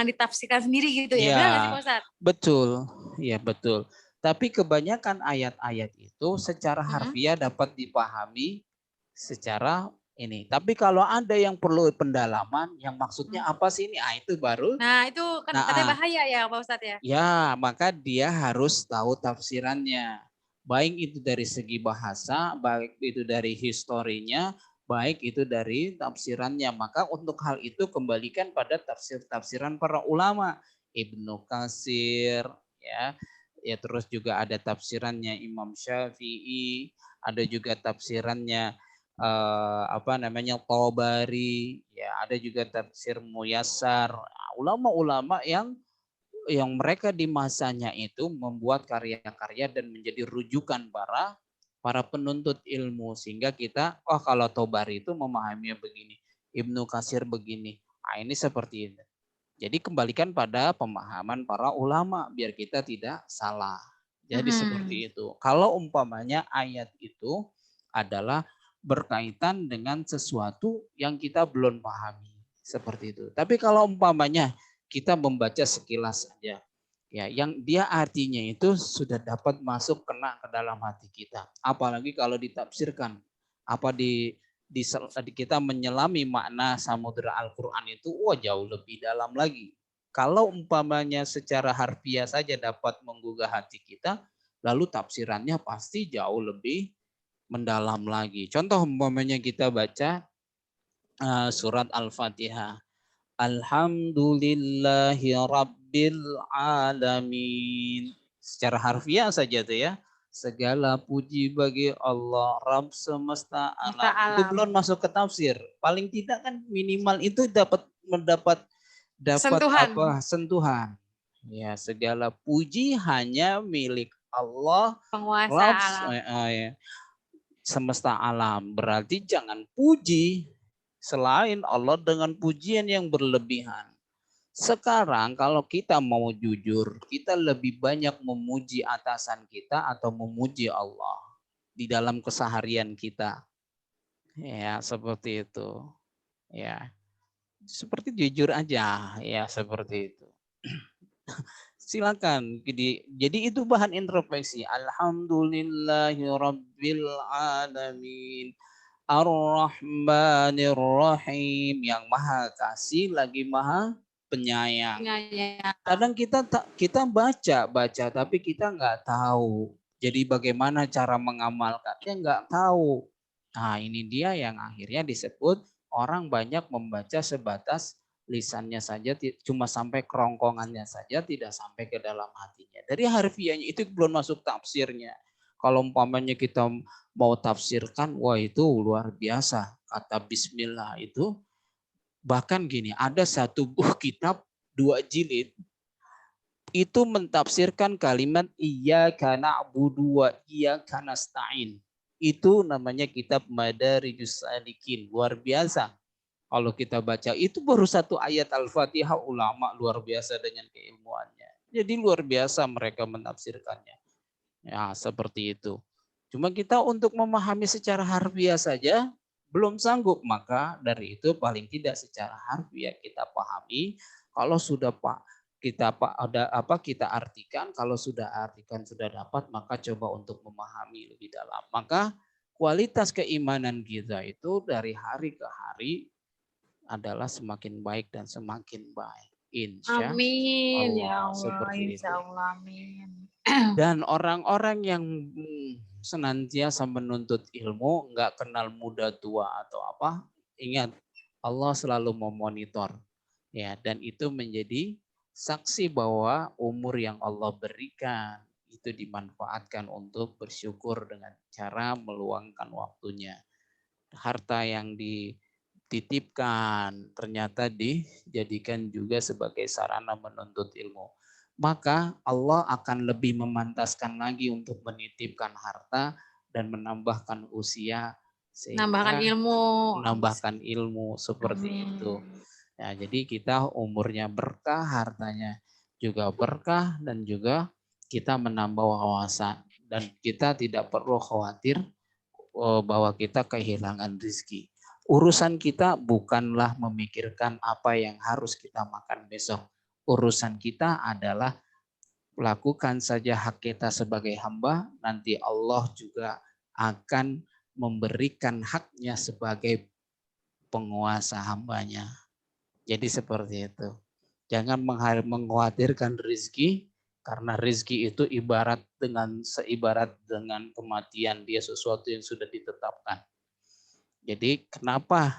ditafsirkan sendiri gitu ya. Benar nggak sih Pak Ustadz? Betul, ya betul. Tapi kebanyakan ayat-ayat itu secara harfiah dapat dipahami secara ini. Tapi kalau ada yang perlu pendalaman, yang maksudnya apa sih ini? Itu baru. Nah itu kan katanya bahaya ya Pak Ustadz ya? Ya, maka dia harus tahu tafsirannya. Baik itu dari segi bahasa, baik itu dari historinya, baik itu dari tafsirannya. Maka untuk hal itu kembalikan pada tafsir-tafsiran para ulama. Ibnu Katsir, ya terus juga ada tafsirannya Imam Syafi'i, ada juga tafsirannya apa namanya Tabari, ya ada juga tafsir Muyassar. Ulama-ulama yang mereka di masanya itu membuat karya-karya dan menjadi rujukan para penuntut ilmu, sehingga kita kalau Tabari itu memahaminya begini, Ibnu Katsir begini. Nah, ini seperti itu. Jadi kembalikan pada pemahaman para ulama biar kita tidak salah. Jadi seperti itu. Kalau umpamanya ayat itu adalah berkaitan dengan sesuatu yang kita belum pahami. Seperti itu. Tapi kalau umpamanya kita membaca sekilas saja, ya yang dia artinya itu sudah dapat masuk kena ke dalam hati kita. Apalagi kalau ditafsirkan, kita menyelami makna samudera Al-Quran itu, jauh lebih dalam lagi. Kalau umpamanya secara harfiah saja dapat menggugah hati kita, lalu tafsirannya pasti jauh lebih mendalam lagi. Contoh umpamanya kita baca surat Al-Fatihah. Alhamdulillahi Rabbil Alamin. Secara harfiah saja tuh ya. Segala puji bagi Allah, Rabb semesta alam. Itu belum masuk ke tafsir. Paling tidak kan minimal itu mendapat sentuhan. Ya, segala puji hanya milik Allah, penguasa Rabb alam. Semesta alam. Berarti jangan puji selain Allah dengan pujian yang berlebihan. Sekarang kalau kita mau jujur, kita lebih banyak memuji atasan kita atau memuji Allah di dalam keseharian kita. Ya, seperti itu. Ya. Seperti jujur aja, ya seperti itu. Silakan. Jadi itu bahan introspeksi. Alhamdulillahirabbil alamin. Ar-Rahmanir Rahim, yang maha kasih lagi maha penyayang. Kadang kita baca tapi kita nggak tahu. Jadi bagaimana cara mengamalkannya nggak tahu. Nah, ini dia yang akhirnya disebut orang banyak membaca sebatas lisannya saja, cuma sampai kerongkongannya saja, tidak sampai ke dalam hatinya. Dari harfiahnya itu belum masuk tafsirnya. Kalau umpamanya kita mau tafsirkan, wah itu luar biasa. Kata bismillah itu, bahkan gini, ada satu buku kitab 2 jilid, itu mentafsirkan kalimat iyyaka na'budu wa iyyaka nasta'in. Itu namanya kitab Madarijus Salikin, luar biasa. Kalau kita baca, itu baru satu ayat Al-Fatihah, ulama luar biasa dengan keilmuannya. Jadi luar biasa mereka menafsirkannya. Ya, seperti itu. Cuma kita untuk memahami secara harfiah saja belum sanggup, maka dari itu paling tidak secara harfiah kita pahami. Kalau sudah kita artikan, kalau sudah artikan sudah dapat, maka coba untuk memahami lebih dalam. Maka kualitas keimanan kita itu dari hari ke hari adalah semakin baik dan semakin baik. Insya Amin ya Allah, Allah, seperti insya itu. Allah, amin. Dan orang-orang yang senantiasa menuntut ilmu, nggak kenal muda tua atau apa, ingat Allah selalu memonitor, ya, dan itu menjadi saksi bahwa umur yang Allah berikan itu dimanfaatkan untuk bersyukur dengan cara meluangkan waktunya. Harta yang dititipkan ternyata dijadikan juga sebagai sarana menuntut ilmu. Maka Allah akan lebih memantaskan lagi untuk menitipkan harta dan menambahkan usia, Nambahkan sehingga ilmu. seperti Amin. itu. Ya, jadi kita umurnya berkah, hartanya juga berkah, dan juga kita menambah wawasan, dan kita tidak perlu khawatir bahwa kita kehilangan rezeki. Urusan kita bukanlah memikirkan apa yang harus kita makan besok. Urusan kita adalah lakukan saja hak kita sebagai hamba, nanti Allah juga akan memberikan haknya sebagai penguasa hambanya. Jadi seperti itu. Jangan mengkhawatirkan rezeki, karena rezeki itu seibarat dengan kematian, dia sesuatu yang sudah ditetapkan. Jadi kenapa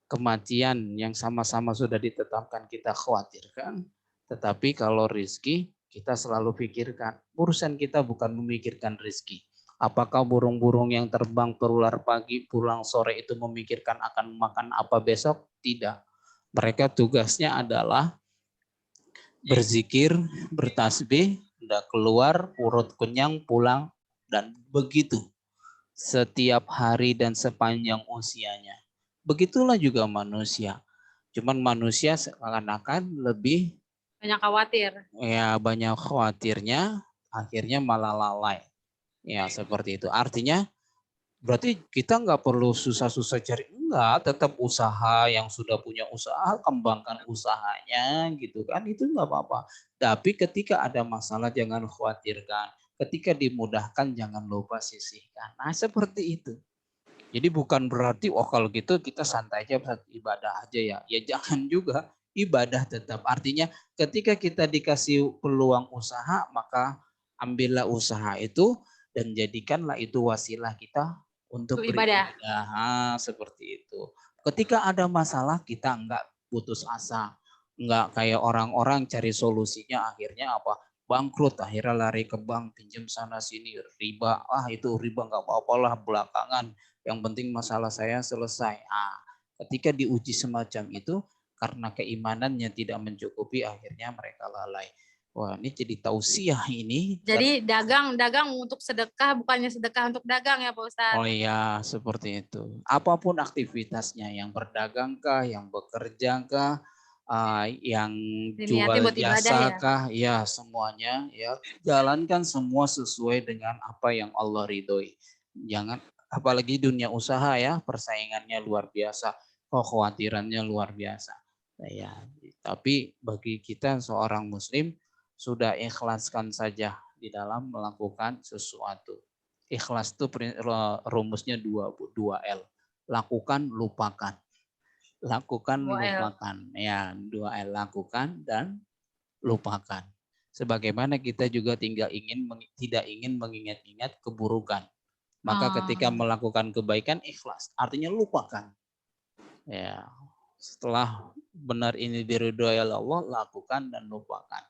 kematian yang sama-sama sudah ditetapkan kita khawatirkan, tetapi kalau rezeki kita selalu pikirkan. Urusan kita bukan memikirkan rezeki. Apakah burung-burung yang terbang keluar pagi pulang sore itu memikirkan akan makan apa besok? Tidak. Mereka tugasnya adalah berzikir, bertasbih, udah keluar, urut kenyang, pulang, dan begitu setiap hari dan sepanjang usianya. Begitulah juga manusia. Cuman manusia seakan-akan lebih Banyak khawatir. banyak khawatirnya, akhirnya malah lalai. Ya seperti itu. Artinya berarti kita nggak perlu susah-susah cari, enggak, tetap usaha, yang sudah punya usaha kembangkan usahanya gitu kan, itu nggak apa-apa. Tapi ketika ada masalah jangan khawatirkan, ketika dimudahkan jangan lupa sisihkan. Nah seperti itu. Jadi bukan berarti kalau gitu kita santai aja ibadah aja ya. Ya jangan juga, ibadah tetap. Artinya ketika kita dikasih peluang usaha maka ambillah usaha itu dan jadikanlah itu wasilah kita untuk Ibadah. beribadah. Seperti itu. Ketika ada masalah kita enggak putus asa. Enggak kayak orang-orang cari solusinya akhirnya apa? Bangkrut, akhirnya lari ke bank, pinjam sana sini, riba. Itu riba enggak apa-apalah belakangan. Yang penting masalah saya selesai. Ketika diuji semacam itu, karena keimanannya tidak mencukupi, akhirnya mereka lalai. Wah, ini jadi tausiah ini. Jadi dagang untuk sedekah, bukannya sedekah untuk dagang ya Pak Ustadz? Oh iya, seperti itu. Apapun aktivitasnya, yang berdagangkah, yang bekerjakah, yang jual buat ibadah jasakah, ya semuanya ya jalankan semua sesuai dengan apa yang Allah ridhoi. Jangan, apalagi dunia usaha ya, persaingannya luar biasa, kekhawatirannya luar biasa. Ya, tapi bagi kita seorang muslim sudah ikhlaskan saja di dalam melakukan sesuatu. Ikhlas itu rumusnya 2L. Lakukan, lupakan. Lakukan, lupakan. Ya, 2L, lakukan dan lupakan. Sebagaimana kita juga tidak ingin mengingat-ingat keburukan. Maka ketika melakukan kebaikan, ikhlas. Artinya lupakan. Ya, setelah benar ini diridhoi Allah, lakukan dan lupakan.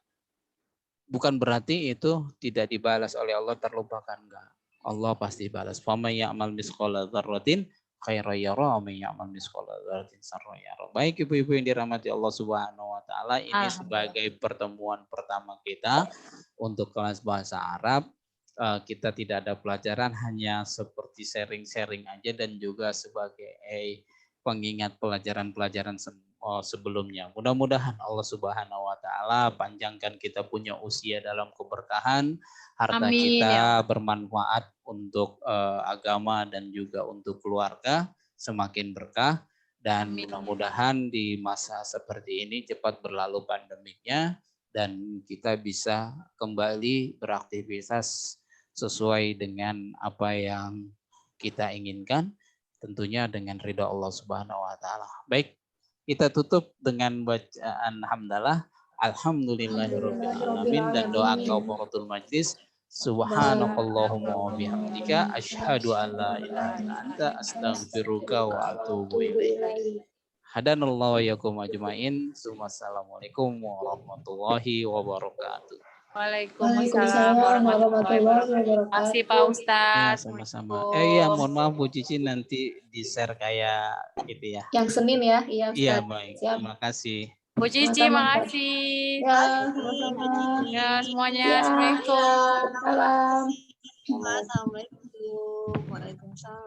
Bukan berarti itu tidak dibalas oleh Allah, terlupakan, enggak. Allah pasti balas. Faman ya'mal misqala dzarratin khairan yara wa man ya'mal misqala dzarratin syarran yara. Baik ibu-ibu yang dirahmati Allah Subhanahu wa taala, ini sebagai pertemuan pertama kita untuk kelas bahasa Arab. Kita tidak ada pelajaran, hanya seperti sharing-sharing aja dan juga sebagai pengingat pelajaran-pelajaran sebelumnya. Mudah-mudahan Allah Subhanahu wa taala panjangkan kita punya usia dalam keberkahan, harta kita bermanfaat untuk agama dan juga untuk keluarga, semakin berkah, dan mudah-mudahan di masa seperti ini cepat berlalu pandemiknya dan kita bisa kembali beraktivitas sesuai dengan apa yang kita inginkan, tentunya dengan ridha Allah Subhanahu wa taala. Baik, kita tutup dengan bacaan hamdalah, alhamdulillahirabbil alamin, dan doa kafaratul majlis. Subhanakallahumma wa bihamdika asyhadu an la ilaha illa anta astaghfiruka wa atubu ilaik. Hadanallahu wa yakum ajmain. Assalamualaikum warahmatullahi wabarakatuh. Waalaikumsalam warahmatullahi wabarakatuh. Terima kasih Pak Ustadz. Ya, sama-sama. Iya, mohon maaf Bu Cici, nanti di-share kayak gitu ya. Yang Senin ya, iya Ustaz. Iya, baik. Siap. Terima kasih. Bu Cici, makasih. Ya, sama-sama. Ya, semuanya. Ya. Assalamualaikum. Salam. Assalamualaikum. Waalaikumsalam.